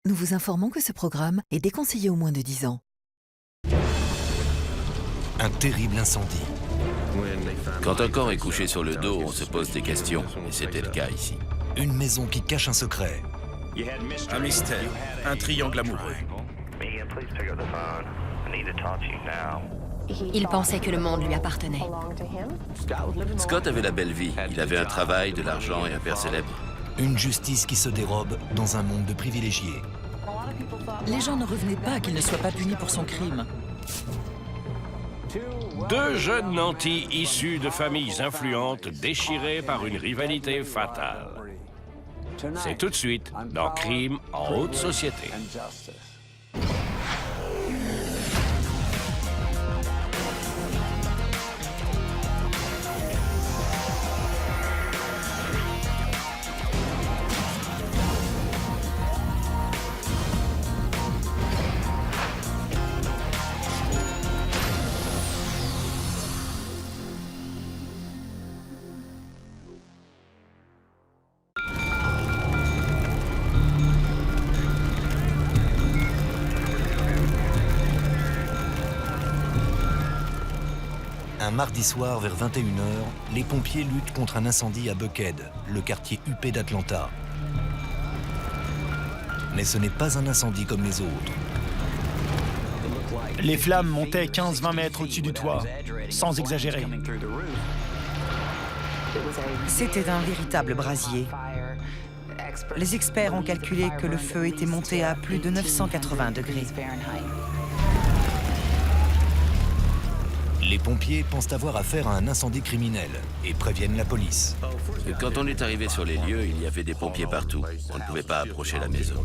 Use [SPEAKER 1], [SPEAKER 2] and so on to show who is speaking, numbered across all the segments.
[SPEAKER 1] nous vous informons que ce programme est déconseillé aux moins de 10 ans.
[SPEAKER 2] Un terrible incendie.
[SPEAKER 3] Quand un corps est couché sur le dos, on se pose des questions, et c'était le cas ici.
[SPEAKER 2] Une maison qui cache un secret.
[SPEAKER 4] Un mystère, un triangle amoureux.
[SPEAKER 5] Il pensait que le monde lui appartenait.
[SPEAKER 3] Scott avait la belle vie. Il avait un travail, de l'argent et un père célèbre.
[SPEAKER 2] Une justice qui se dérobe dans un monde de privilégiés.
[SPEAKER 6] Les gens ne revenaient pas qu'il ne soit pas puni pour son crime.
[SPEAKER 7] Deux jeunes nantis issus de familles influentes déchirés par une rivalité fatale. C'est tout de suite dans Crime en haute société.
[SPEAKER 2] Un mardi soir vers 21 h, les pompiers luttent contre un incendie à Buckhead, le quartier huppé d'Atlanta. Mais ce n'est pas un incendie comme les autres.
[SPEAKER 8] Les flammes montaient 15-20 mètres au-dessus du toit, sans exagérer.
[SPEAKER 6] C'était un véritable brasier. Les experts ont calculé que le feu était monté à plus de 980 degrés.
[SPEAKER 2] Les pompiers pensent avoir affaire à un incendie criminel et préviennent la police.
[SPEAKER 3] Quand on est arrivé sur les lieux, il y avait des pompiers partout. On ne pouvait pas approcher la maison.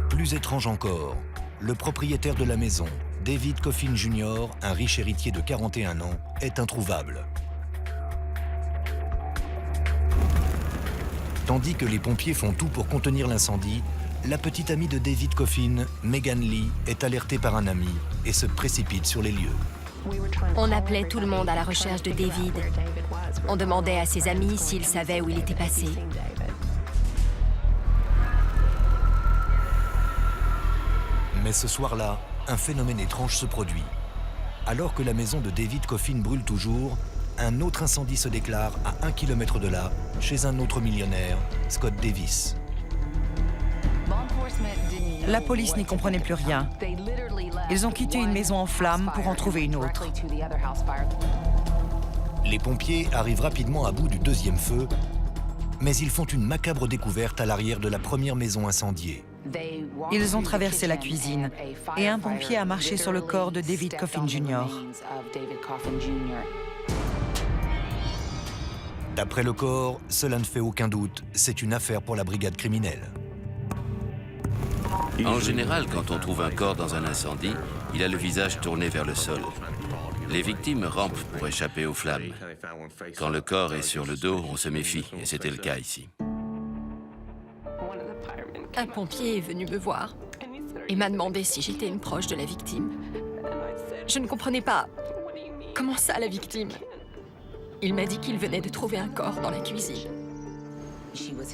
[SPEAKER 2] Plus étrange encore, le propriétaire de la maison, David Coffin Jr., un riche héritier de 41 ans, est introuvable. Tandis que les pompiers font tout pour contenir l'incendie, la petite amie de David Coffin, Megan Lee, est alertée par un ami et se précipite sur les lieux.
[SPEAKER 5] On appelait tout le monde à la recherche de David. On demandait à ses amis s'ils savaient où il était passé.
[SPEAKER 2] Mais ce soir-là, un phénomène étrange se produit. Alors que la maison de David Coffin brûle toujours, un autre incendie se déclare à 1 km de là, chez un autre millionnaire, Scott Davis.
[SPEAKER 6] La police n'y comprenait plus rien. Ils ont quitté une maison en flammes pour en trouver une autre.
[SPEAKER 2] Les pompiers arrivent rapidement à bout du deuxième feu, mais ils font une macabre découverte à l'arrière de la première maison incendiée.
[SPEAKER 6] Ils ont traversé la cuisine et un pompier a marché sur le corps de David Coffin Jr.
[SPEAKER 2] D'après le corps, cela ne fait aucun doute, c'est une affaire pour la brigade criminelle.
[SPEAKER 3] En général, quand on trouve un corps dans un incendie, il a le visage tourné vers le sol. Les victimes rampent pour échapper aux flammes. Quand le corps est sur le dos, on se méfie, et c'était le cas ici.
[SPEAKER 5] Un pompier est venu me voir et m'a demandé si j'étais une proche de la victime. Je ne comprenais pas. Comment ça, la victime? Il m'a dit qu'il venait de trouver un corps dans la cuisine.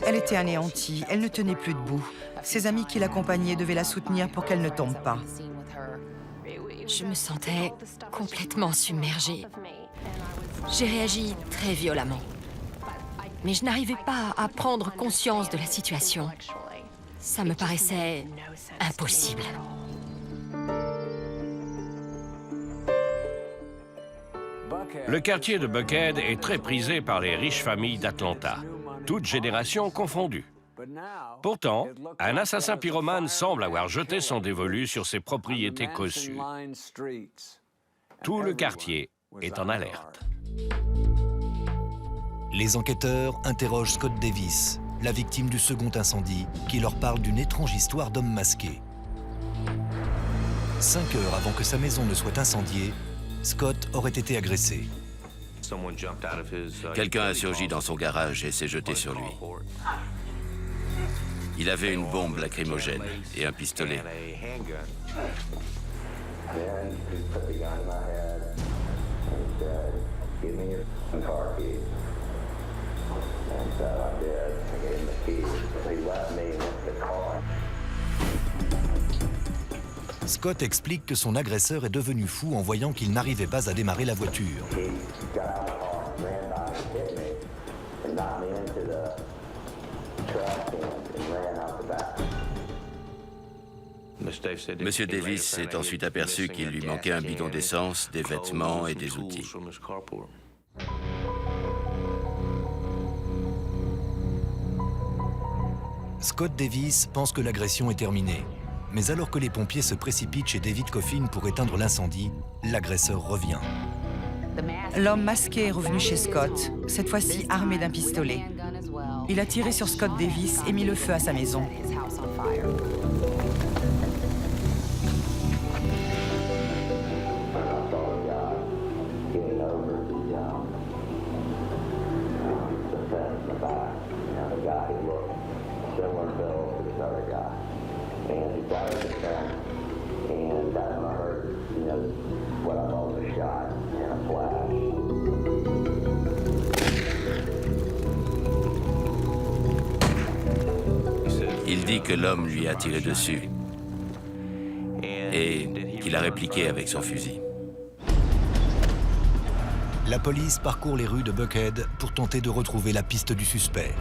[SPEAKER 6] Elle était anéantie, elle ne tenait plus debout. Ses amis qui l'accompagnaient devaient la soutenir pour qu'elle ne tombe pas.
[SPEAKER 5] Je me sentais complètement submergée. J'ai réagi très violemment. Mais je n'arrivais pas à prendre conscience de la situation. Ça me paraissait impossible.
[SPEAKER 7] Le quartier de Buckhead est très prisé par les riches familles d'Atlanta, toutes générations confondues. Pourtant, un assassin pyromane semble avoir jeté son dévolu sur ses propriétés cossues. Tout le quartier est en alerte.
[SPEAKER 2] Les enquêteurs interrogent Scott Davis, la victime du second incendie, qui leur parle d'une étrange histoire d'homme masqué. 5 heures avant que sa maison ne soit incendiée, Scott aurait été agressé.
[SPEAKER 3] Quelqu'un a surgi dans son garage et s'est jeté sur lui. Il avait une bombe lacrymogène et un pistolet.
[SPEAKER 2] Scott explique que son agresseur est devenu fou en voyant qu'il n'arrivait pas à démarrer la voiture.
[SPEAKER 3] Monsieur Davis s'est ensuite aperçu qu'il lui manquait un bidon d'essence, des vêtements et des outils.
[SPEAKER 2] Scott Davis pense que l'agression est terminée. Mais alors que les pompiers se précipitent chez David Coffin pour éteindre l'incendie, l'agresseur revient.
[SPEAKER 6] L'homme masqué est revenu chez Scott, cette fois-ci armé d'un pistolet. Il a tiré sur Scott Davis et mis le feu à sa maison.
[SPEAKER 3] Il dit que l'homme lui a tiré dessus et qu'il a répliqué avec son fusil.
[SPEAKER 2] La police parcourt les rues de Buckhead pour tenter de retrouver la piste du suspect.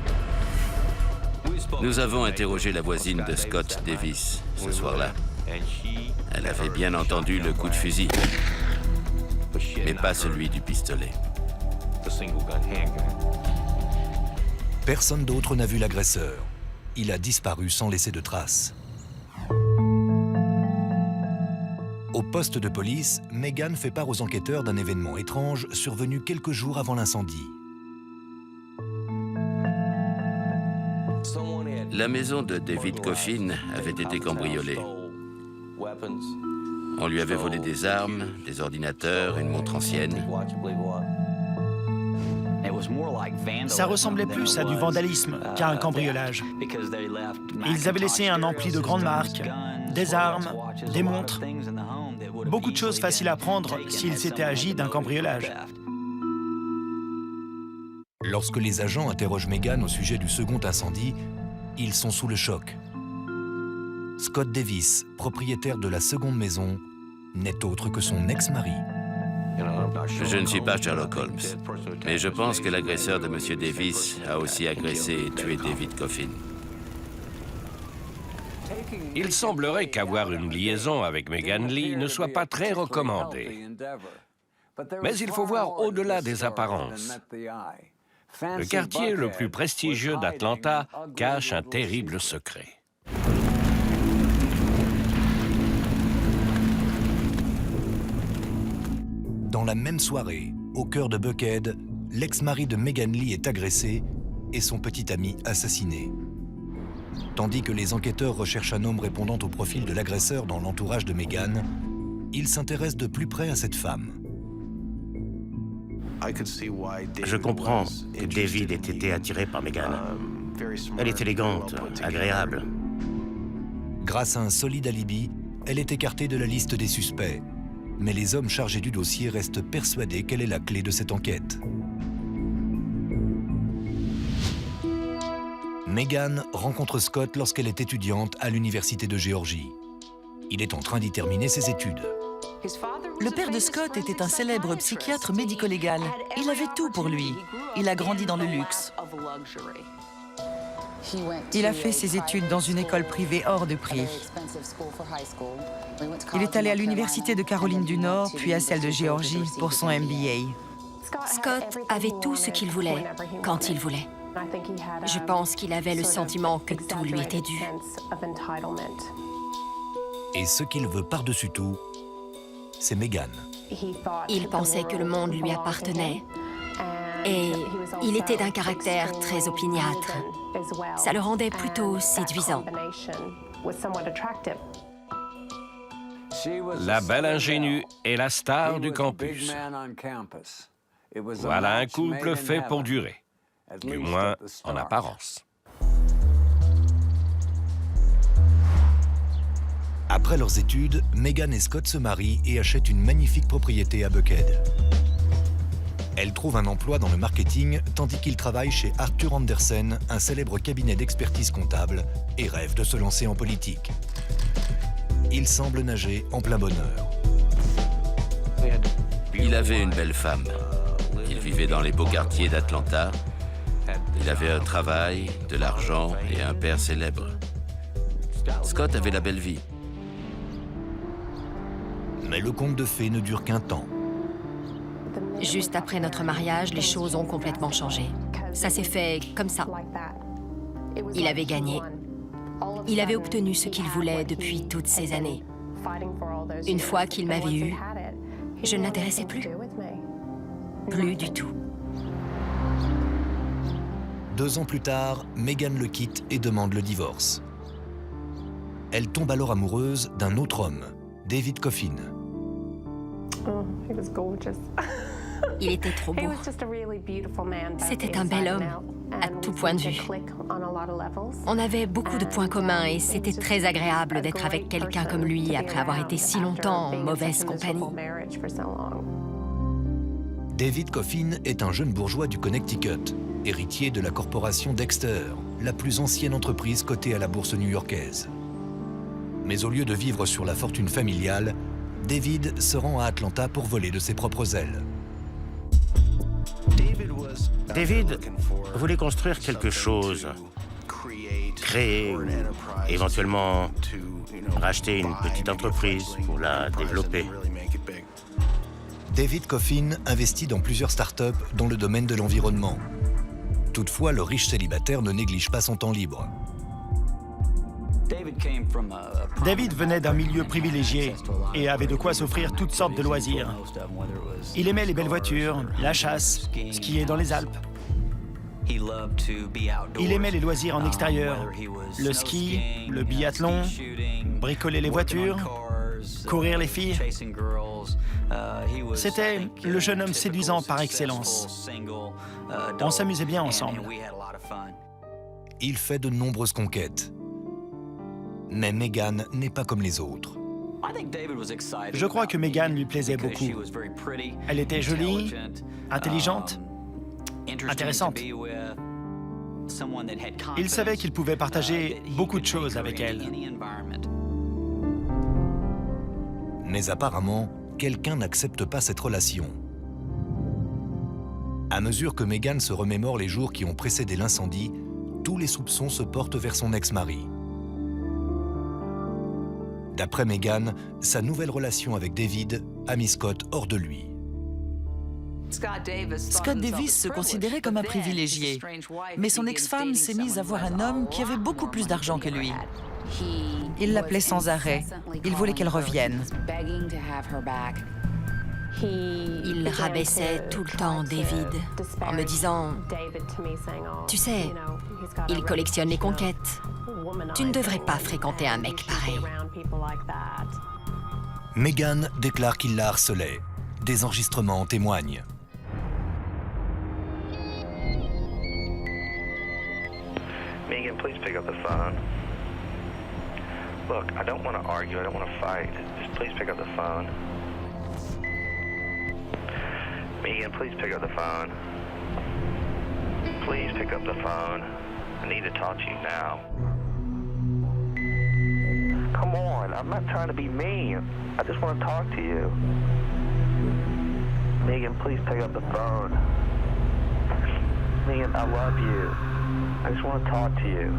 [SPEAKER 3] Nous avons interrogé la voisine de Scott Davis ce soir-là. Elle avait bien entendu le coup de fusil, mais pas celui du pistolet.
[SPEAKER 2] Personne d'autre n'a vu l'agresseur. Il a disparu sans laisser de traces. Au poste de police, Megan fait part aux enquêteurs d'un événement étrange survenu quelques jours avant l'incendie.
[SPEAKER 3] La maison de David Coffin avait été cambriolée. On lui avait volé des armes, des ordinateurs, une montre ancienne.
[SPEAKER 8] Ça ressemblait plus à du vandalisme qu'à un cambriolage. Ils avaient laissé un ampli de grandes marques, des armes, des montres. Beaucoup de choses faciles à prendre s'il s'était agi d'un cambriolage.
[SPEAKER 2] Lorsque les agents interrogent Megan au sujet du second incendie, ils sont sous le choc. Scott Davis, propriétaire de la seconde maison, n'est autre que son ex-mari.
[SPEAKER 3] Je ne suis pas Sherlock Holmes, mais je pense que l'agresseur de M. Davis a aussi agressé et tué David Coffin.
[SPEAKER 7] Il semblerait qu'avoir une liaison avec Megan Lee ne soit pas très recommandé. Mais il faut voir au-delà des apparences. Le quartier le plus prestigieux d'Atlanta cache un terrible secret.
[SPEAKER 2] Dans la même soirée, au cœur de Buckhead, l'ex-mari de Megan Lee est agressé et son petit ami assassiné. Tandis que les enquêteurs recherchent un homme répondant au profil de l'agresseur dans l'entourage de Megan, ils s'intéressent de plus près à cette femme.
[SPEAKER 9] Je comprends que David ait été attiré par Megan. Elle est élégante, agréable.
[SPEAKER 2] Grâce à un solide alibi, elle est écartée de la liste des suspects. Mais les hommes chargés du dossier restent persuadés qu'elle est la clé de cette enquête. Megan rencontre Scott lorsqu'elle est étudiante à l'Université de Géorgie. Il est en train d'y terminer ses études.
[SPEAKER 6] Le père de Scott était un célèbre psychiatre médico-légal. Il avait tout pour lui. Il a grandi dans le luxe. Il a fait ses études dans une école privée hors de prix. Il est allé à l'Université de Caroline du Nord, puis à celle de Géorgie pour son MBA.
[SPEAKER 5] Scott avait tout ce qu'il voulait, quand il voulait. Je pense qu'il avait le sentiment que tout lui était dû.
[SPEAKER 2] Et ce qu'il veut par-dessus tout, c'est Megan.
[SPEAKER 5] Il pensait que le monde lui appartenait. Et il était d'un caractère très opiniâtre. Ça le rendait plutôt séduisant.
[SPEAKER 7] La belle ingénue est la star du campus. Voilà un couple fait pour durer, du moins en apparence.
[SPEAKER 2] Après leurs études, Megan et Scott se marient et achètent une magnifique propriété à Buckhead. Elle trouve un emploi dans le marketing, tandis qu'il travaille chez Arthur Andersen, un célèbre cabinet d'expertise comptable, et rêve de se lancer en politique. il semble nager en plein bonheur.
[SPEAKER 3] Il avait une belle femme. Il vivait dans les beaux quartiers d'Atlanta. Il avait un travail, de l'argent et un père célèbre. Scott avait la belle vie.
[SPEAKER 2] Mais le conte de fées ne dure qu'un temps.
[SPEAKER 5] Juste après notre mariage, les choses ont complètement changé. Ça s'est fait comme ça. Il avait gagné. Il avait obtenu ce qu'il voulait depuis toutes ces années. Une fois qu'il m'avait eu, je ne l'intéressais plus. Plus du tout.
[SPEAKER 2] 2 ans plus tard, Megan le quitte et demande le divorce. Elle tombe alors amoureuse d'un autre homme, David Coffin.
[SPEAKER 5] Il était trop beau. C'était un bel homme, à tout point de vue. On avait beaucoup de points communs et c'était très agréable d'être avec quelqu'un comme lui après avoir été si longtemps en mauvaise compagnie.
[SPEAKER 2] David Coffin est un jeune bourgeois du Connecticut, héritier de la corporation Dexter, la plus ancienne entreprise cotée à la bourse new-yorkaise. Mais au lieu de vivre sur la fortune familiale, David se rend à Atlanta pour voler de ses propres ailes.
[SPEAKER 9] David voulait construire quelque chose, créer ou éventuellement racheter une petite entreprise pour la développer.
[SPEAKER 2] David Coffin investit dans plusieurs startups dans le domaine de l'environnement. Toutefois, le riche célibataire ne néglige pas son temps libre.
[SPEAKER 8] David venait d'un milieu privilégié et avait de quoi s'offrir toutes sortes de loisirs. Il aimait les belles voitures, la chasse, skier dans les Alpes. Il aimait les loisirs en extérieur, le ski, le biathlon, bricoler les voitures, courir les filles. C'était le jeune homme séduisant par excellence. On s'amusait bien ensemble.
[SPEAKER 2] Il fait de nombreuses conquêtes. Mais Megan n'est pas comme les autres.
[SPEAKER 8] Je crois que Megan lui plaisait beaucoup. Elle était jolie, intelligente, intéressante. Il savait qu'il pouvait partager beaucoup de choses avec elle.
[SPEAKER 2] Mais apparemment, quelqu'un n'accepte pas cette relation. À mesure que Megan se remémore les jours qui ont précédé l'incendie, tous les soupçons se portent vers son ex-mari. D'après Megan, sa nouvelle relation avec David a mis Scott hors de lui.
[SPEAKER 6] Scott Davis se considérait comme un privilégié, mais son ex-femme s'est mise à voir un homme qui avait beaucoup plus d'argent que lui. Il l'appelait sans arrêt. Il voulait qu'elle revienne.
[SPEAKER 5] Il rabaissait tout le temps David en me disant « Tu sais, il collectionne les conquêtes. Tu ne devrais pas fréquenter un mec pareil. »
[SPEAKER 2] Megan déclare qu'il la harcelait. Des enregistrements en témoignent.
[SPEAKER 10] Megan, please pick up the phone. Look, I don't want to argue. I don't want to fight. Just please pick up the phone. Megan, please pick up the phone. Please pick up the phone. I need to talk to you now. Come on, I'm not trying to be mean. I just want to talk to you. Megan, please pick up the phone. Megan, I love you. I just want to talk to you.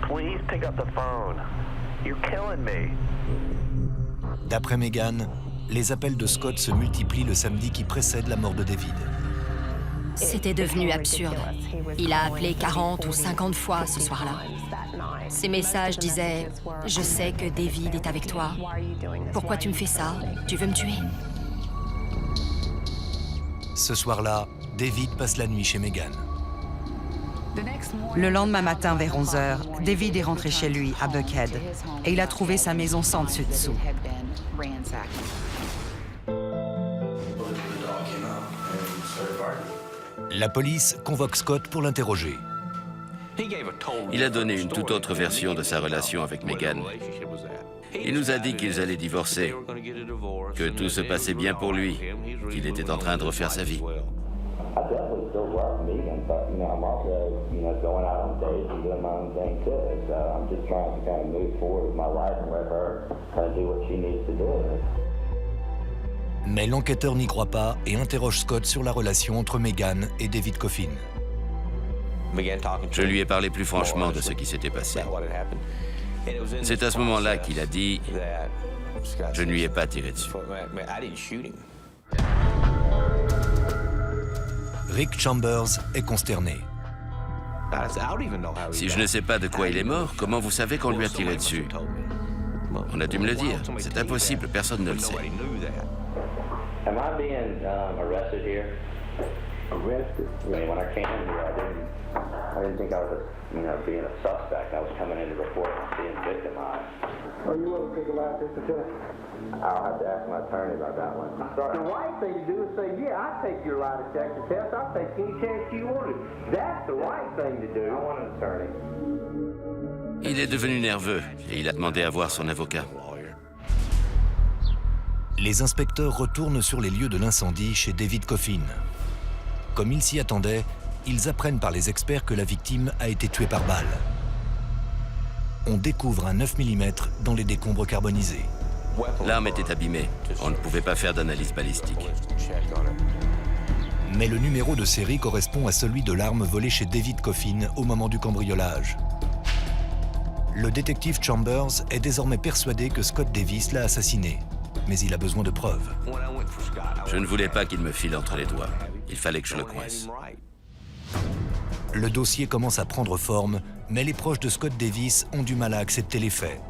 [SPEAKER 10] Please pick up the phone. You're killing me.
[SPEAKER 2] D'après Megan, les appels de Scott se multiplient le samedi qui précède la mort de David.
[SPEAKER 5] C'était devenu absurde. Il a appelé 40 ou 50 fois ce soir-là. Ses messages disaient « Je sais que David est avec toi. Pourquoi tu me fais ça? Tu veux me tuer? »
[SPEAKER 2] Ce soir-là, David passe la nuit chez Megan.
[SPEAKER 6] Le lendemain matin, vers 11 h, David est rentré chez lui, à Buckhead, et il a trouvé sa maison sans dessus-dessous.
[SPEAKER 2] La police convoque Scott pour l'interroger.
[SPEAKER 3] Il a donné une toute autre version de sa relation avec Megan. Il nous a dit qu'ils allaient divorcer, que tout se passait bien pour lui, qu'il était en train de refaire sa vie.
[SPEAKER 11] still love Megan, but I'm also, going out on dates and doing my own thing too. So I'm just trying to kind of move forward with my life and let her kind of do what she needs to do.
[SPEAKER 2] Mais l'enquêteur n'y croit pas et interroge Scott sur la relation entre Megan et David Coffin.
[SPEAKER 3] Je lui ai parlé plus franchement de ce qui s'était passé. C'est à ce moment-là qu'il a dit « Je ne lui ai pas tiré dessus ».
[SPEAKER 2] Rick Chambers est consterné.
[SPEAKER 3] Si je ne sais pas de quoi il est mort, comment vous savez qu'on lui a tiré dessus? On a dû me le dire. C'est impossible, personne ne le sait.
[SPEAKER 11] Am I being arrested here? Arrested? I mean, when I came in here, I didn't think I was, being a suspect. I was coming in to report and being victimized. Are you willing to take a lie detector test? I'll have to ask my attorney about that one. The right thing to do is say, yeah, I'll take your lie detector test. I'll take any chance you want it. That's the right thing to do. I want an attorney.
[SPEAKER 3] Il est devenu nerveux et il a demandé à voir son avocat.
[SPEAKER 2] Les inspecteurs retournent sur les lieux de l'incendie chez David Coffin. Comme ils s'y attendaient, ils apprennent par les experts que la victime a été tuée par balle. On découvre un 9 mm dans les décombres carbonisés.
[SPEAKER 3] L'arme était abîmée. On ne pouvait pas faire d'analyse balistique.
[SPEAKER 2] Mais le numéro de série correspond à celui de l'arme volée chez David Coffin au moment du cambriolage. Le détective Chambers est désormais persuadé que Scott Davis l'a assassiné. Mais il a besoin de preuves.
[SPEAKER 3] Je ne voulais pas qu'il me file entre les doigts. Il fallait que je le coince.
[SPEAKER 2] Le dossier commence à prendre forme, mais les proches de Scott Davis ont du mal à accepter les faits.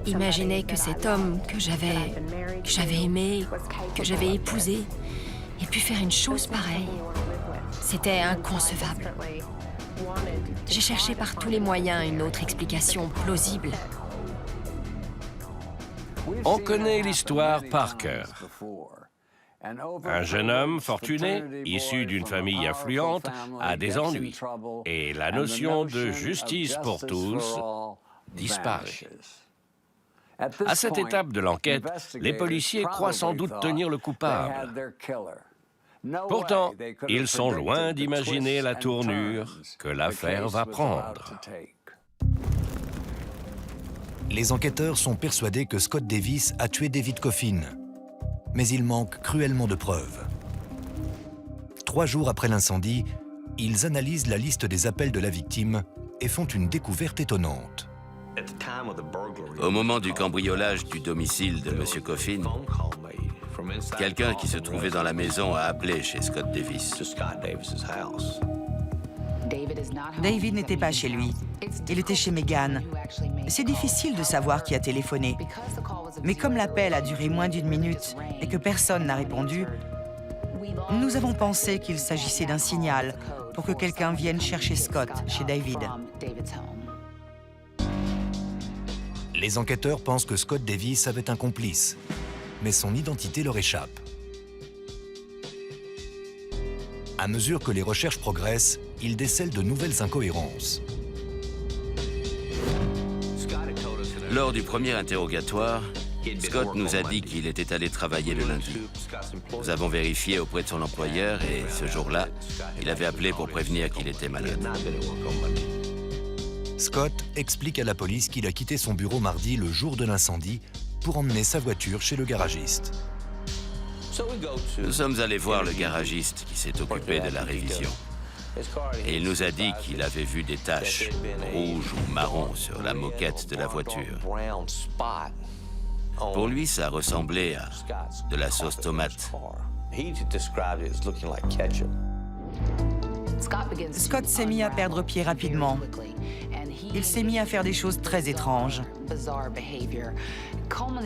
[SPEAKER 5] Imaginez que cet homme que j'avais aimé, que j'avais épousé, ait pu faire une chose pareille. C'était inconcevable. J'ai cherché par tous les moyens une autre explication plausible.
[SPEAKER 7] On connaît l'histoire par cœur. Un jeune homme fortuné, issu d'une famille influente, a des ennuis. Et la notion de justice pour tous disparaît. À cette étape de l'enquête, les policiers croient sans doute tenir le coupable. Pourtant, ils sont loin d'imaginer la tournure que l'affaire va prendre.
[SPEAKER 2] Les enquêteurs sont persuadés que Scott Davis a tué David Coffin. Mais il manque cruellement de preuves. 3 jours après l'incendie, ils analysent la liste des appels de la victime et font une découverte étonnante.
[SPEAKER 3] Au moment du cambriolage du domicile de M. Coffin, quelqu'un qui se trouvait dans la maison a appelé chez Scott Davis.
[SPEAKER 6] David n'était pas chez lui. Il était chez Megan. C'est difficile de savoir qui a téléphoné. Mais comme l'appel a duré moins d'1 minute et que personne n'a répondu, nous avons pensé qu'il s'agissait d'un signal pour que quelqu'un vienne chercher Scott chez David.
[SPEAKER 2] Les enquêteurs pensent que Scott Davis avait un complice, mais son identité leur échappe. À mesure que les recherches progressent, ils décèlent de nouvelles incohérences.
[SPEAKER 3] Lors du premier interrogatoire, Scott nous a dit qu'il était allé travailler le lundi. Nous avons vérifié auprès de son employeur et ce jour-là, il avait appelé pour prévenir qu'il était malade.
[SPEAKER 2] Scott explique à la police qu'il a quitté son bureau mardi le jour de l'incendie pour emmener sa voiture chez le garagiste.
[SPEAKER 3] Nous sommes allés voir le garagiste qui s'est occupé de la révision. Et il nous a dit qu'il avait vu des taches rouges ou marron sur la moquette de la voiture. Pour lui, ça ressemblait à de la sauce tomate.
[SPEAKER 6] Scott s'est mis à perdre pied rapidement. Il s'est mis à faire des choses très étranges.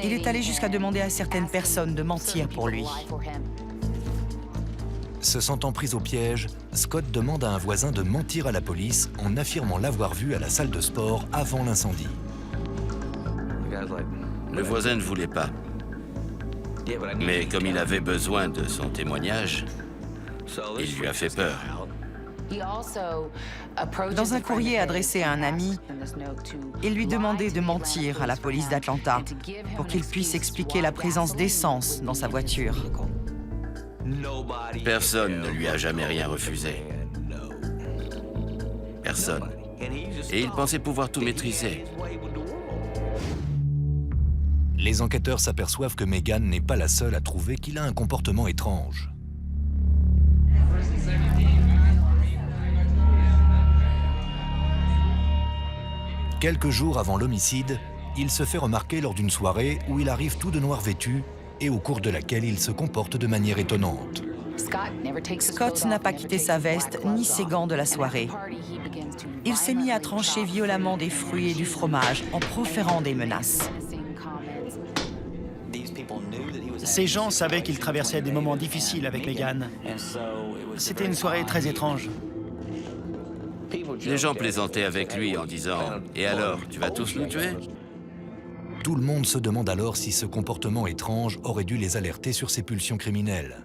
[SPEAKER 6] Il est allé jusqu'à demander à certaines personnes de mentir pour lui.
[SPEAKER 2] Se sentant pris au piège, Scott demande à un voisin de mentir à la police en affirmant l'avoir vu à la salle de sport avant l'incendie.
[SPEAKER 3] Le voisin ne voulait pas. Mais comme il avait besoin de son témoignage, il lui a fait peur.
[SPEAKER 6] Dans un courrier adressé à un ami, il lui demandait de mentir à la police d'Atlanta pour qu'il puisse expliquer la présence d'essence dans sa voiture.
[SPEAKER 3] Personne ne lui a jamais rien refusé. Personne. Et il pensait pouvoir tout maîtriser.
[SPEAKER 2] Les enquêteurs s'aperçoivent que Megan n'est pas la seule à trouver qu'il a un comportement étrange. Quelques jours avant l'homicide, il se fait remarquer lors d'une soirée où il arrive tout de noir vêtu et au cours de laquelle il se comporte de manière étonnante.
[SPEAKER 6] Scott n'a pas quitté sa veste ni ses gants de la soirée. Il s'est mis à trancher violemment des fruits et du fromage en proférant des menaces.
[SPEAKER 8] Ces gens savaient qu'il traversait des moments difficiles avec Megan. C'était une soirée très étrange.
[SPEAKER 3] Les gens plaisantaient avec lui en disant « Et alors, tu vas tous nous tuer ?»
[SPEAKER 2] Tout le monde se demande alors si ce comportement étrange aurait dû les alerter sur ses pulsions criminelles.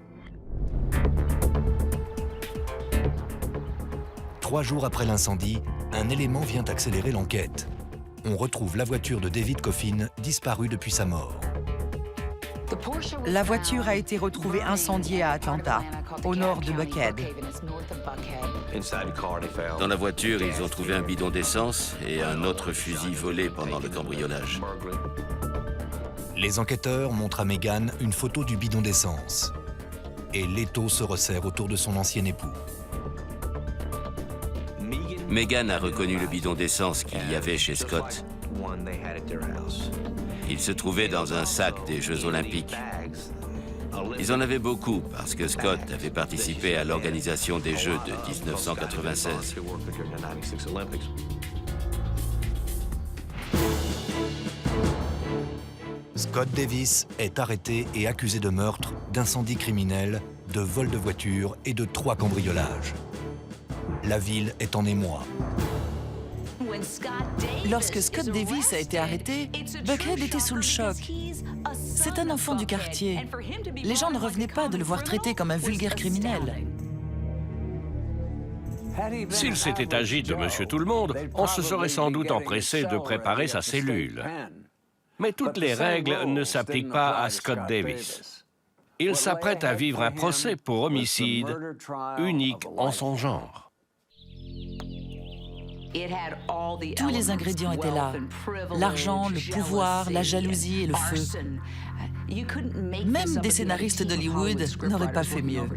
[SPEAKER 2] 3 jours après l'incendie, un élément vient accélérer l'enquête. On retrouve la voiture de David Coffin, disparue depuis sa mort.
[SPEAKER 6] La voiture a été retrouvée incendiée à Atlanta, au nord de Buckhead.
[SPEAKER 3] Dans la voiture, ils ont trouvé un bidon d'essence et un autre fusil volé pendant le cambriolage.
[SPEAKER 2] Les enquêteurs montrent à Megan une photo du bidon d'essence. Et l'étau se resserre autour de son ancien époux.
[SPEAKER 3] Megan a reconnu le bidon d'essence qu'il y avait chez Scott. Il se trouvait dans un sac des Jeux Olympiques. Ils en avaient beaucoup parce que Scott avait participé à l'organisation des Jeux de 1996.
[SPEAKER 2] Scott Davis est arrêté et accusé de meurtre, d'incendie criminel, de vol de voiture et de 3 cambriolages. La ville est en émoi.
[SPEAKER 12] Lorsque Scott Davis a été arrêté, Buckhead était sous le choc. C'est un enfant du quartier. Les gens ne revenaient pas de le voir traité comme un vulgaire criminel.
[SPEAKER 7] S'il s'était agi de Monsieur Tout-le-Monde, on se serait sans doute empressé de préparer sa cellule. Mais toutes les règles ne s'appliquent pas à Scott Davis. Il s'apprête à vivre un procès pour homicide unique en son genre.
[SPEAKER 12] Tous les ingrédients étaient là. L'argent, le pouvoir, la jalousie et le feu. Même des scénaristes d'Hollywood n'auraient pas fait mieux.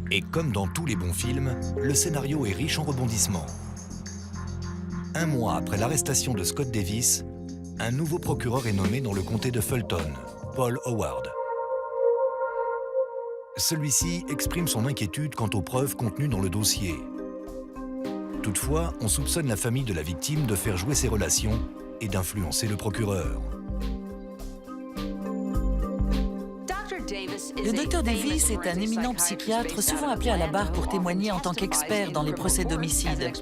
[SPEAKER 2] Et comme dans tous les bons films, le scénario est riche en rebondissements. 1 mois après l'arrestation de Scott Davis, un nouveau procureur est nommé dans le comté de Fulton, Paul Howard. Celui-ci exprime son inquiétude quant aux preuves contenues dans le dossier. Toutefois, on soupçonne la famille de la victime de faire jouer ses relations et d'influencer le procureur.
[SPEAKER 12] Le docteur Davis est un éminent psychiatre souvent appelé à la barre pour témoigner en tant qu'expert dans les procès d'homicide.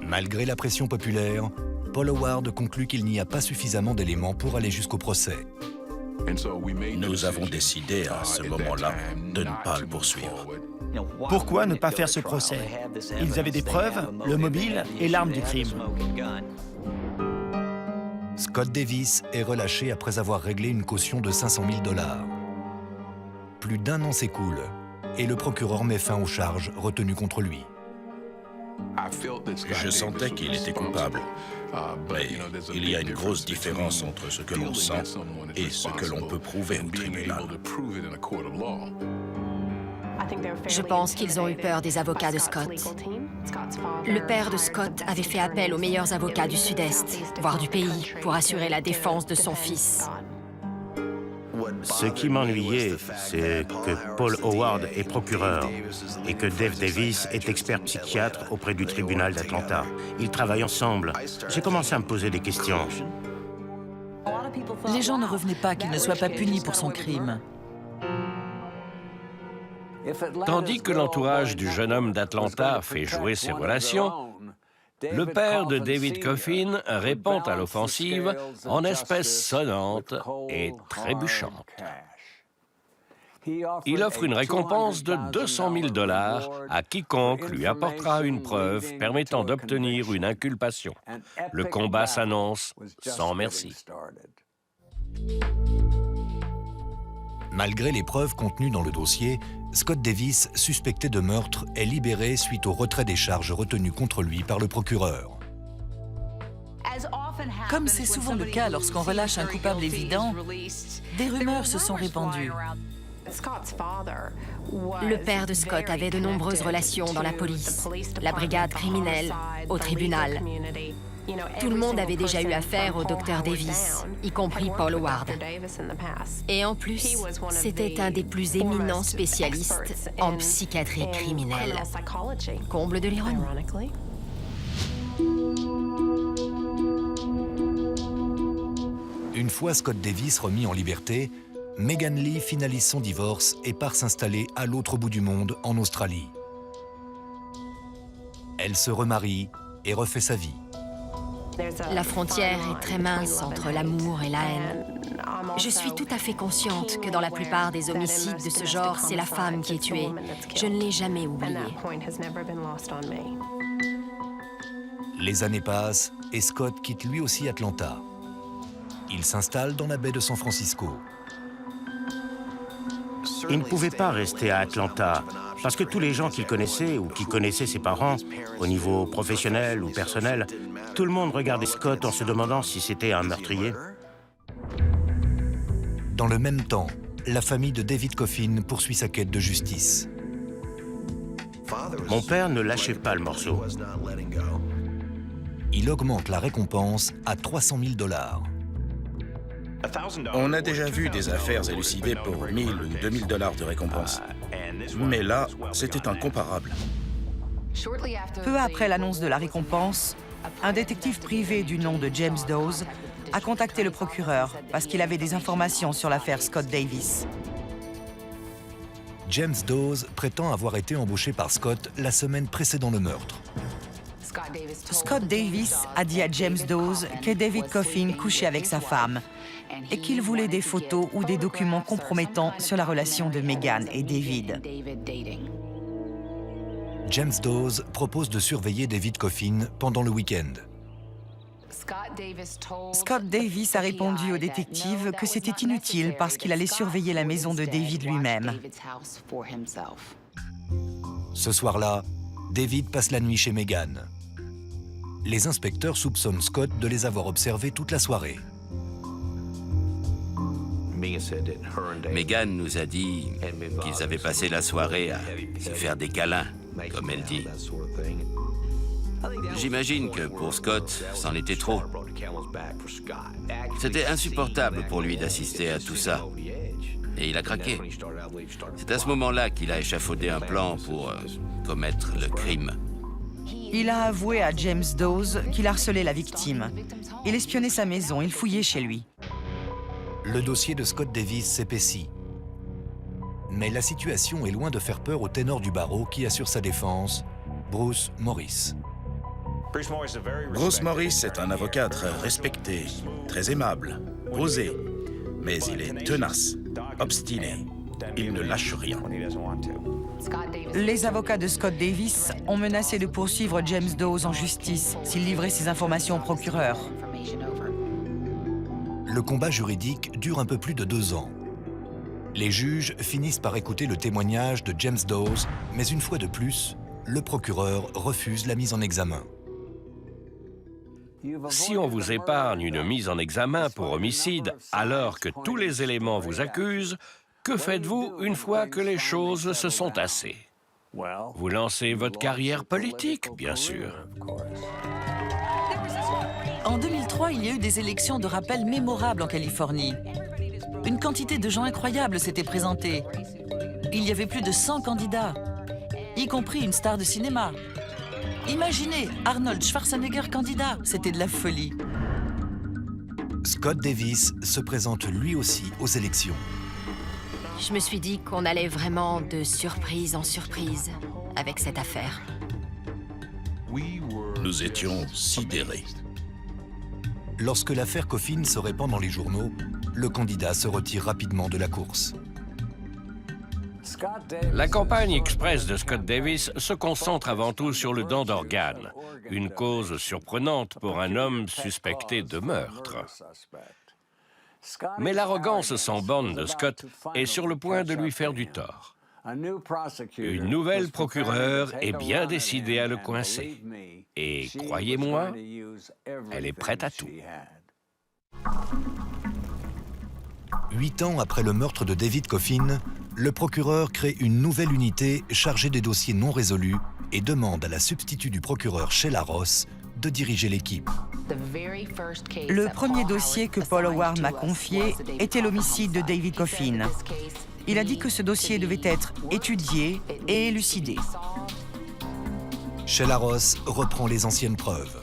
[SPEAKER 2] Malgré la pression populaire, Paul Howard conclut qu'il n'y a pas suffisamment d'éléments pour aller jusqu'au procès.
[SPEAKER 4] Nous avons décidé à ce moment-là de ne pas le poursuivre.
[SPEAKER 8] Pourquoi ne pas faire ce procès? Ils avaient des preuves, le mobile et l'arme du crime.
[SPEAKER 2] Scott Davis est relâché après avoir réglé une caution de 500 000 $. Plus d'1 an s'écoule et le procureur met fin aux charges retenues contre lui.
[SPEAKER 4] Je sentais qu'il était coupable. Mais il y a une grosse différence entre ce que l'on sent et ce que l'on peut prouver au tribunal.
[SPEAKER 5] Je pense qu'ils ont eu peur des avocats de Scott. Le père de Scott avait fait appel aux meilleurs avocats du Sud-Est, voire du pays, pour assurer la défense de son fils.
[SPEAKER 9] Ce qui m'ennuyait, c'est que Paul Howard est procureur et que Dave Davis est expert psychiatre auprès du tribunal d'Atlanta. Ils travaillent ensemble. J'ai commencé à me poser des questions.
[SPEAKER 12] Les gens ne revenaient pas qu'il ne soit pas puni pour son crime.
[SPEAKER 7] Tandis que l'entourage du jeune homme d'Atlanta fait jouer ses relations, le père de David Coffin répond à l'offensive en espèces sonnantes et trébuchantes. Il offre une récompense de 200 000 $ à quiconque lui apportera une preuve permettant d'obtenir une inculpation. Le combat s'annonce sans merci.
[SPEAKER 2] Malgré les preuves contenues dans le dossier, Scott Davis, suspecté de meurtre, est libéré suite au retrait des charges retenues contre lui par le procureur.
[SPEAKER 12] Comme c'est souvent le cas lorsqu'on relâche un coupable évident, des rumeurs se sont répandues.
[SPEAKER 5] Le père de Scott avait de nombreuses relations dans la police, la brigade criminelle, au tribunal. Tout le monde avait déjà eu affaire au docteur Davis, y compris Paul Howard. Et en plus, c'était un des plus éminents spécialistes en psychiatrie criminelle. Comble de l'ironie.
[SPEAKER 2] Une fois Scott Davis remis en liberté, Megan Lee finalise son divorce et part s'installer à l'autre bout du monde, en Australie. Elle se remarie et refait sa vie.
[SPEAKER 5] La frontière est très mince entre l'amour et la haine. Je suis tout à fait consciente que dans la plupart des homicides de ce genre, c'est la femme qui est tuée. Je ne l'ai jamais oublié.
[SPEAKER 2] Les années passent et Scott quitte lui aussi Atlanta. Il s'installe dans la baie de San Francisco.
[SPEAKER 9] Il ne pouvait pas rester à Atlanta, parce que tous les gens qu'il connaissait ou qui connaissaient ses parents, au niveau professionnel ou personnel, tout le monde regardait Scott en se demandant si c'était un meurtrier.
[SPEAKER 2] Dans le même temps, la famille de David Coffin poursuit sa quête de justice.
[SPEAKER 9] Mon père ne lâchait pas le morceau.
[SPEAKER 2] Il augmente la récompense à 300 000 $.
[SPEAKER 4] On a déjà vu des affaires élucidées pour 1000 ou 2000 $ de récompense. Mais là, c'était incomparable.
[SPEAKER 6] Peu après l'annonce de la récompense, un détective privé du nom de James Dawes a contacté le procureur parce qu'il avait des informations sur l'affaire Scott Davis.
[SPEAKER 2] James Dawes prétend avoir été embauché par Scott la semaine précédant le meurtre.
[SPEAKER 6] Scott Davis a dit à James Dawes que David Coffin couchait avec sa femme et qu'il voulait des photos ou des documents compromettants sur la relation de Megan et David.
[SPEAKER 2] James Dawes propose de surveiller David Coffin pendant le week-end.
[SPEAKER 6] Scott Davis a répondu au détective que c'était inutile parce qu'il allait surveiller la maison de David lui-même.
[SPEAKER 2] Ce soir-là, David passe la nuit chez Megan. Les inspecteurs soupçonnent Scott de les avoir observés toute la soirée.
[SPEAKER 3] Megan nous a dit qu'ils avaient passé la soirée à se faire des câlins, comme elle dit. J'imagine que pour Scott, c'en était trop. C'était insupportable pour lui d'assister à tout ça. Et il a craqué. C'est à ce moment-là qu'il a échafaudé un plan pour commettre le crime.
[SPEAKER 6] Il a avoué à James Dawes qu'il harcelait la victime. Il espionnait sa maison, il fouillait chez lui.
[SPEAKER 2] Le dossier de Scott Davis s'épaissit. Mais la situation est loin de faire peur au ténor du barreau qui assure sa défense, Bruce Morris.
[SPEAKER 4] Bruce Morris est un avocat très respecté, très aimable, posé, mais il est tenace, obstiné. Il ne lâche rien.
[SPEAKER 6] Les avocats de Scott Davis ont menacé de poursuivre James Dawes en justice s'il livrait ses informations au procureur.
[SPEAKER 2] Le combat juridique dure un peu plus de 2 ans. Les juges finissent par écouter le témoignage de James Dawes, mais une fois de plus, le procureur refuse la mise en examen.
[SPEAKER 7] Si on vous épargne une mise en examen pour homicide alors que tous les éléments vous accusent, que faites-vous une fois que les choses se sont tassées? Vous lancez votre carrière politique, bien sûr.
[SPEAKER 12] En 2003, il y a eu des élections de rappel mémorables en Californie. Une quantité de gens incroyables s'était présentée. Il y avait plus de 100 candidats, y compris une star de cinéma. Imaginez, Arnold Schwarzenegger candidat, c'était de la folie.
[SPEAKER 2] Scott Davis se présente lui aussi aux élections.
[SPEAKER 5] Je me suis dit qu'on allait vraiment de surprise en surprise avec cette affaire.
[SPEAKER 4] Nous étions sidérés.
[SPEAKER 2] Lorsque l'affaire Coffin se répand dans les journaux, le candidat se retire rapidement de la course.
[SPEAKER 7] La campagne express de Scott Davis se concentre avant tout sur le don d'organes, une cause surprenante pour un homme suspecté de meurtre. Mais l'arrogance sans borne de Scott est sur le point de lui faire du tort. Une nouvelle procureure est bien décidée à le coincer. Et croyez-moi, elle est prête à tout.
[SPEAKER 2] 8 ans après le meurtre de David Coffin, le procureur crée une nouvelle unité chargée des dossiers non résolus et demande à la substitut du procureur Sheila Ross de diriger l'équipe.
[SPEAKER 6] Le premier dossier que Paul Howard m'a confié était l'homicide de David Coffin. Il a dit que ce dossier devait être étudié et élucidé.
[SPEAKER 2] Sheila Ross reprend les anciennes preuves.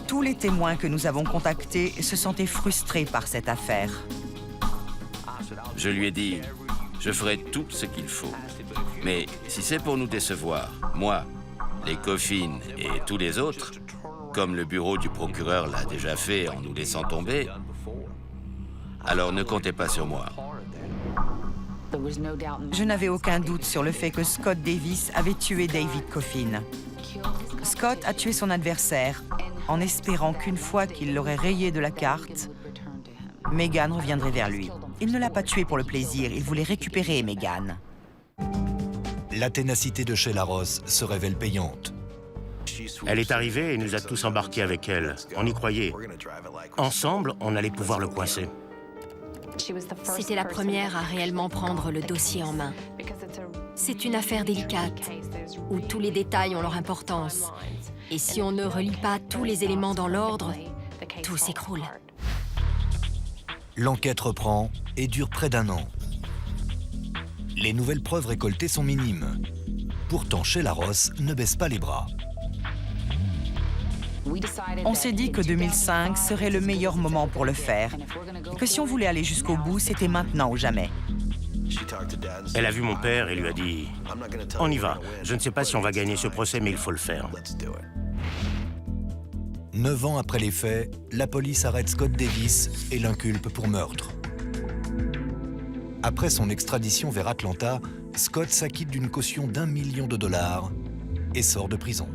[SPEAKER 6] Tous les témoins que nous avons contactés se sentaient frustrés par cette affaire.
[SPEAKER 3] Je lui ai dit, je ferai tout ce qu'il faut. Mais si c'est pour nous décevoir, moi, les Coffin et tous les autres, comme le bureau du procureur l'a déjà fait en nous laissant tomber, alors ne comptez pas sur moi.
[SPEAKER 6] Je n'avais aucun doute sur le fait que Scott Davis avait tué David Coffin. Scott a tué son adversaire en espérant qu'une fois qu'il l'aurait rayé de la carte, Megan reviendrait vers lui. Il ne l'a pas tué pour le plaisir, il voulait récupérer Megan.
[SPEAKER 2] La ténacité de Sheila Ross se révèle payante.
[SPEAKER 9] Elle est arrivée et nous a tous embarqués avec elle. On y croyait. Ensemble, on allait pouvoir le coincer.
[SPEAKER 5] C'était la première à réellement prendre le dossier en main. C'est une affaire délicate, où tous les détails ont leur importance. Et si on ne relie pas tous les éléments dans l'ordre, tout s'écroule.
[SPEAKER 2] L'enquête reprend et dure près d'1 an. Les nouvelles preuves récoltées sont minimes. Pourtant, Sheila Ross ne baisse pas les bras.
[SPEAKER 6] On s'est dit que 2005 serait le meilleur moment pour le faire. Et que si on voulait aller jusqu'au bout, c'était maintenant ou jamais.
[SPEAKER 9] Elle a vu mon père et lui a dit « On y va. Je ne sais pas si on va gagner ce procès, mais il faut le faire. »
[SPEAKER 2] 9 ans après les faits, la police arrête Scott Davis et l'inculpe pour meurtre. Après son extradition vers Atlanta, Scott s'acquitte d'une caution d'1 million de dollars et sort de prison.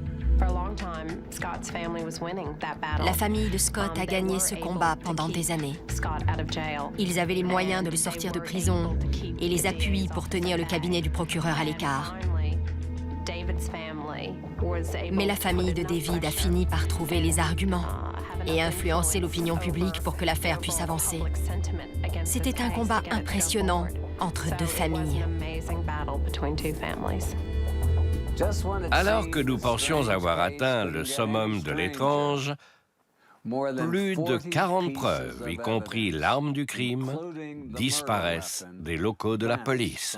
[SPEAKER 5] La famille de Scott a gagné ce combat pendant des années. Ils avaient les moyens de le sortir de prison et les appuis pour tenir le cabinet du procureur à l'écart. Mais la famille de David a fini par trouver les arguments et influencer l'opinion publique pour que l'affaire puisse avancer. C'était un combat impressionnant entre deux familles.
[SPEAKER 7] Alors que nous pensions avoir atteint le summum de l'étrange, plus de 40 preuves, y compris l'arme du crime, disparaissent des locaux de la police.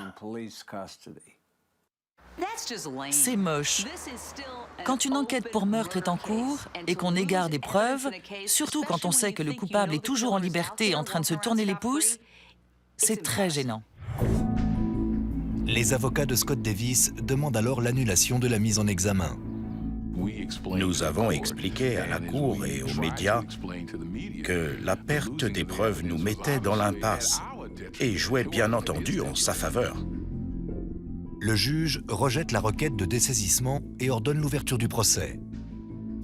[SPEAKER 12] C'est moche. Quand une enquête pour meurtre est en cours et qu'on égare des preuves, surtout quand on sait que le coupable est toujours en liberté en train de se tourner les pouces, c'est très gênant.
[SPEAKER 2] Les avocats de Scott Davis demandent alors l'annulation de la mise en examen.
[SPEAKER 4] Nous avons expliqué à la Cour et aux médias que la perte des preuves nous mettait dans l'impasse et jouait bien entendu en sa faveur.
[SPEAKER 2] Le juge rejette la requête de dessaisissement et ordonne l'ouverture du procès.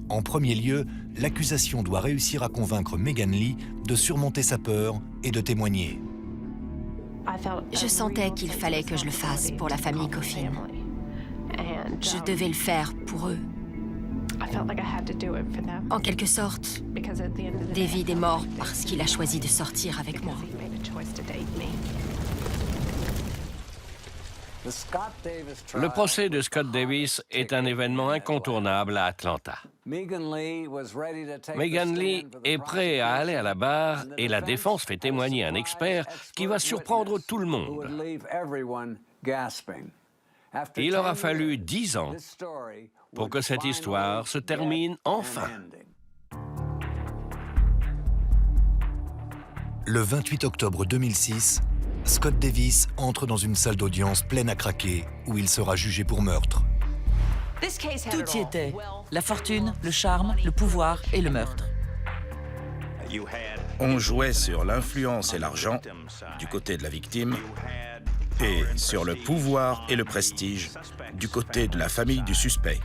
[SPEAKER 2] En premier lieu, l'accusation doit réussir à convaincre Megan Lee de surmonter sa peur et de témoigner.
[SPEAKER 5] Je sentais qu'il fallait que je le fasse pour la famille Coffin. Je devais le faire pour eux. En quelque sorte, David est mort parce qu'il a choisi de sortir avec moi.
[SPEAKER 7] Le procès de Scott Davis est un événement incontournable à Atlanta. Megan Lee est prêt à aller à la barre et la défense fait témoigner un expert qui va surprendre tout le monde. Il aura fallu 10 ans pour que cette histoire se termine enfin.
[SPEAKER 2] Le 28 octobre 2006, Scott Davis entre dans une salle d'audience pleine à craquer où il sera jugé pour meurtre.
[SPEAKER 12] Tout y était. La fortune, le charme, le pouvoir et le meurtre.
[SPEAKER 4] On jouait sur l'influence et l'argent du côté de la victime et sur le pouvoir et le prestige du côté de la famille du suspect.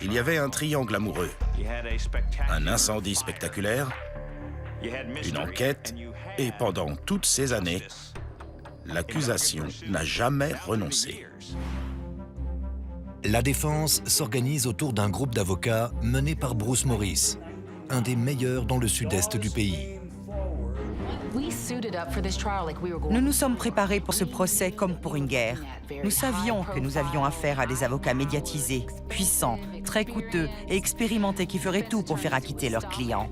[SPEAKER 4] Il y avait un triangle amoureux, un incendie spectaculaire une enquête, et pendant toutes ces années, l'accusation n'a jamais renoncé.
[SPEAKER 2] La défense s'organise autour d'un groupe d'avocats mené par Bruce Morris, un des meilleurs dans le sud-est du pays.
[SPEAKER 6] Nous nous sommes préparés pour ce procès comme pour une guerre. Nous savions que nous avions affaire à des avocats médiatisés, puissants, très coûteux et expérimentés qui feraient tout pour faire acquitter leurs clients.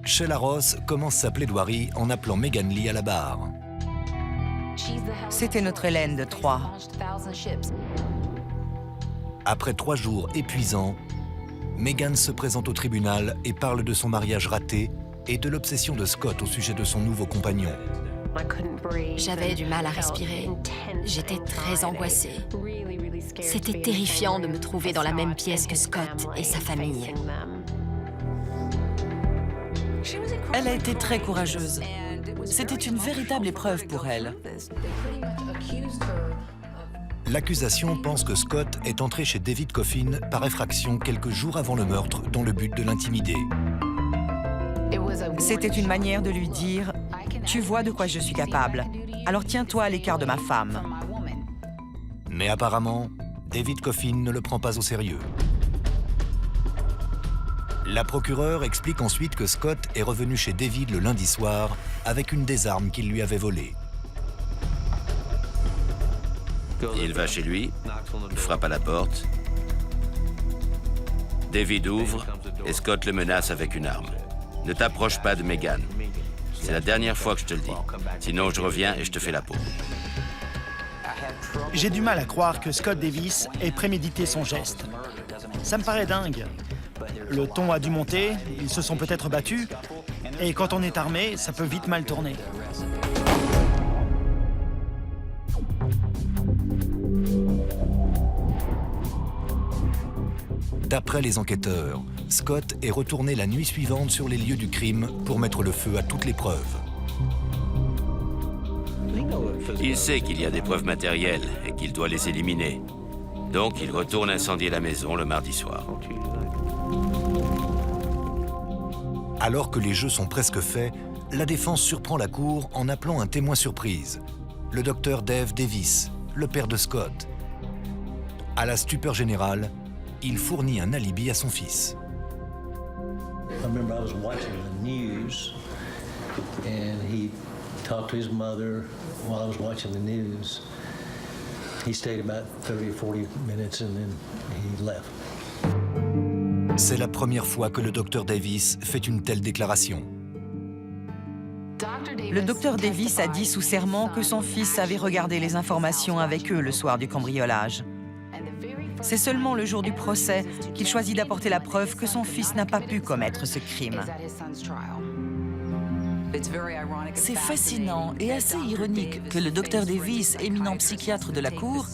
[SPEAKER 2] Sheila Ross commence sa plaidoirie en appelant Megan Lee à la barre.
[SPEAKER 6] C'était notre Hélène de Troie.
[SPEAKER 2] Après 3 jours épuisants, Megan se présente au tribunal et parle de son mariage raté et de l'obsession de Scott au sujet de son nouveau compagnon.
[SPEAKER 5] J'avais du mal à respirer. J'étais très angoissée. C'était terrifiant de me trouver dans la même pièce que Scott et sa famille.
[SPEAKER 12] Elle a été très courageuse. C'était une véritable épreuve pour elle.
[SPEAKER 2] L'accusation pense que Scott est entré chez David Coffin par effraction quelques jours avant le meurtre dans le but de l'intimider.
[SPEAKER 6] C'était une manière de lui dire « Tu vois de quoi je suis capable, alors tiens-toi à l'écart de ma femme. »
[SPEAKER 2] Mais apparemment, David Coffin ne le prend pas au sérieux. La procureure explique ensuite que Scott est revenu chez David le lundi soir avec une des armes qu'il lui avait volées.
[SPEAKER 3] Il va chez lui, il frappe à la porte. David ouvre et Scott le menace avec une arme. Ne t'approche pas de Megan. C'est la dernière fois que je te le dis. Sinon, je reviens et je te fais la peau.
[SPEAKER 8] J'ai du mal à croire que Scott Davis ait prémédité son geste. Ça me paraît dingue. Le ton a dû monter, ils se sont peut-être battus, et quand on est armé, ça peut vite mal tourner.
[SPEAKER 2] D'après les enquêteurs, Scott est retourné la nuit suivante sur les lieux du crime pour mettre le feu à toutes les preuves.
[SPEAKER 3] Il sait qu'il y a des preuves matérielles et qu'il doit les éliminer. Donc, il retourne incendier la maison le mardi soir.
[SPEAKER 2] Alors que les jeux sont presque faits, la défense surprend la cour en appelant un témoin surprise, le docteur Dave Davis, le père de Scott. À la stupeur générale, il fournit un alibi à son fils.
[SPEAKER 13] I remember I was watching the news and he talked to his mother while I was watching the news. He stayed about 30 or 40 minutes and then he left.
[SPEAKER 2] C'est la première fois que le docteur Davis fait une telle déclaration.
[SPEAKER 6] Le docteur Davis a dit sous serment que son fils avait regardé les informations avec eux le soir du cambriolage. C'est seulement le jour du procès qu'il choisit d'apporter la preuve que son fils n'a pas pu commettre ce crime.
[SPEAKER 12] C'est fascinant et assez ironique que le docteur Davis, éminent psychiatre de la cour,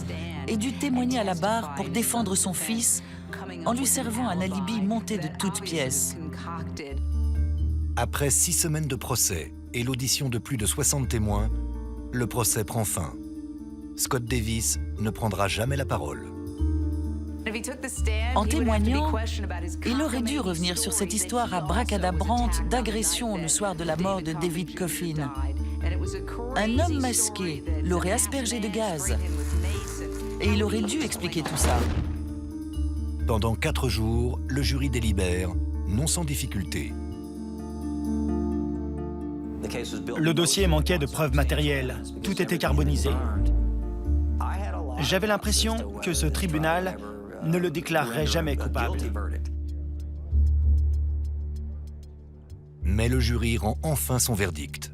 [SPEAKER 12] ait dû témoigner à la barre pour défendre son fils en lui servant un alibi monté de toutes pièces.
[SPEAKER 2] Après 6 semaines de procès et l'audition de plus de 60 témoins, le procès prend fin. Scott Davis ne prendra jamais la parole.
[SPEAKER 12] En témoignant, il aurait dû revenir sur cette histoire abracadabrante d'agression le soir de la mort de David Coffin. Un homme masqué l'aurait aspergé de gaz et il aurait dû expliquer tout ça.
[SPEAKER 2] Pendant 4 jours, le jury délibère, non sans difficulté.
[SPEAKER 8] Le dossier manquait de preuves matérielles. Tout était carbonisé. J'avais l'impression que ce tribunal ne le déclarerait jamais coupable.
[SPEAKER 2] Mais le jury rend enfin son verdict.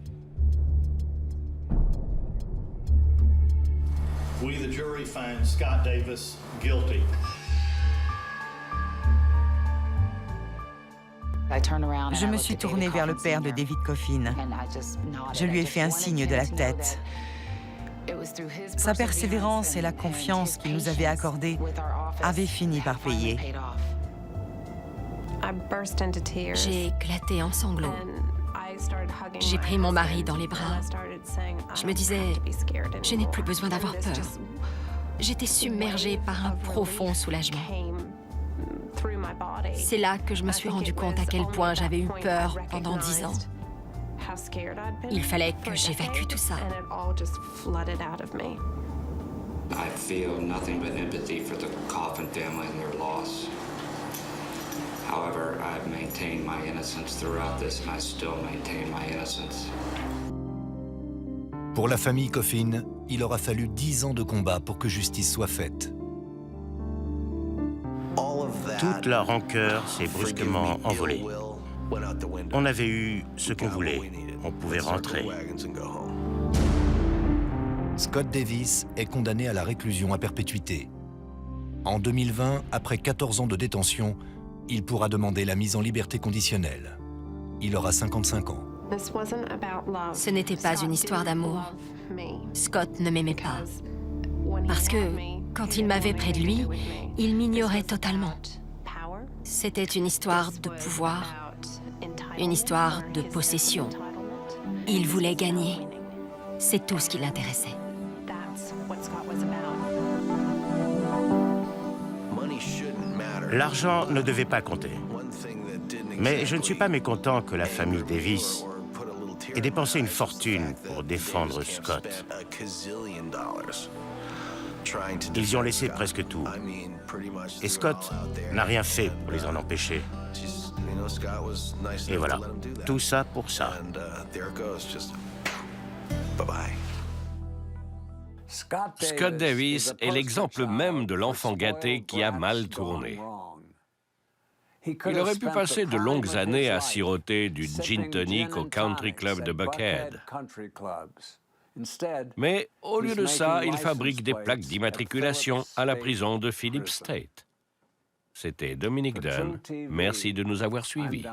[SPEAKER 14] We, the jury, find Scott Davis guilty.
[SPEAKER 6] Je me suis tournée vers le père de David Coffin. Je lui ai fait un signe de la tête. Sa persévérance et la confiance qu'il nous avait accordée avaient fini par payer.
[SPEAKER 5] J'ai éclaté en sanglots. J'ai pris mon mari dans les bras. Je me disais, je n'ai plus besoin d'avoir peur. J'étais submergée par un profond soulagement. C'est là que je me suis rendu compte à quel point j'avais eu peur pendant 10 ans. Il fallait que j'évacue tout ça.
[SPEAKER 15] I feel nothing but empathy for the Coffin family and their loss. However, I've maintained my innocence throughout this, and I still maintain my innocence.
[SPEAKER 2] Pour la famille Coffin, il aura fallu 10 ans de combat pour que justice soit faite.
[SPEAKER 9] Toute la rancœur s'est brusquement envolée. On avait eu ce qu'on voulait. On pouvait rentrer.
[SPEAKER 2] Scott Davis est condamné à la réclusion à perpétuité. En 2020, après 14 ans de détention, il pourra demander la mise en liberté conditionnelle. Il aura 55 ans.
[SPEAKER 5] Ce n'était pas une histoire d'amour. Scott ne m'aimait pas. Parce que, quand il m'avait près de lui, il m'ignorait totalement. C'était une histoire de pouvoir, une histoire de possession. Il voulait gagner. C'est tout ce qui l'intéressait.
[SPEAKER 9] L'argent ne devait pas compter. Mais je ne suis pas mécontent que la famille Davis ait dépensé une fortune pour défendre Scott. Ils y ont laissé presque tout. Et Scott n'a rien fait pour les en empêcher. Et voilà, tout ça pour ça.
[SPEAKER 7] Scott Davis est l'exemple même de l'enfant gâté qui a mal tourné. Il aurait pu passer de longues années à siroter du gin tonic au country club de Buckhead. Mais au lieu de ça, il fabrique des plaques d'immatriculation à la prison de Phillips State. C'était Dominic Dunn. Merci de nous avoir suivis.